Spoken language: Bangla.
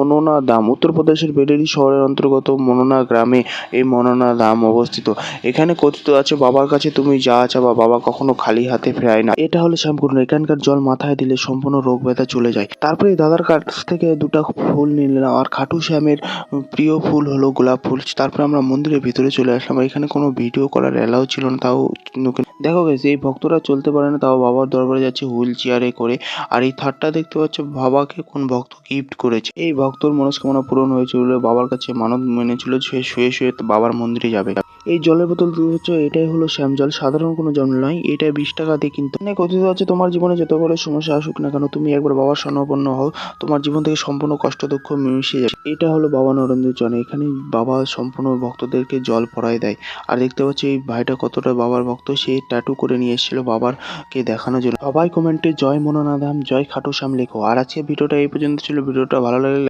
মনোনা ধাম উত্তরপ্রদেশের বেরেলি শহরের অন্তর্গত মনোনা গ্রামে এই মনোনা ধাম অবস্থিত। এখানে কথিত আছে বাবার কাছে তুমি যা চাবা বাবা কখনো খালি হাতে ফেরায় না। এটা হলো শ্যামকুণ্ড। এখানকার জল মাথায় দিলে সম্পূর্ণ রোগ ব্যথা চলে যায়। তারপরে দাদার কাছ থেকে দুটা ফুল নিলাম, আর খাটু শ্যামের প্রিয় ফুল হলো গোলাপ ফুল। তারপরে আমরা মন্দিরের ভিতরে চলে আসলাম। এখানে কোনো ভিডিও করার অ্যালাউ ছিল না, তাও দেখো গেছে এই ভক্তরা চলতে পারে না, তাও বাবার দরবারে যাচ্ছে হুইল চেয়ারে করে। আর এই থার্ডটা দেখতে পাচ্ছ বাবাকে কোন ভক্ত গিফট করেছে। এই ভক্তর মনস্কামনা পূরণ হয়েছে বলে বাবার কাছে মানত মেনেছিল, সে শুয়ে শুয়ে বাবার মন্দিরে যাবে। এই জলের বোতল হচ্ছে এটাই হলো শ্যাম জল, সাধারণ কোনো জল নয়, এটা 20 টাকা দিয়ে কিনতে। মানে কথিত আছে তোমার জীবনে যত বড় সমস্যা আসুক না কেন, তুমি একবার বাবার শরণাপন্ন হও, তোমার জীবন থেকে সম্পূর্ণ কষ্ট দুঃখ মিশে যাবে। এটা হলো বাবা নরেন্দ্র চরণ। এখানে বাবা সম্পূর্ণ ভক্তদেরকে জল পরায় দেয়। আর দেখতে পাচ্ছি এই ভাইটা কতটা বাবার ভক্ত, সে ট্যাটু করে নিয়ে এসেছিল বাবারকে দেখানোর জন্য। সবাই কমেন্টে জয় মনোনাধাম জয় খাটু শ্যাম লেখো। আর আজকে ভিডিওটা এই পর্যন্ত ছিল। ভিডিওটা ভালো লাগলে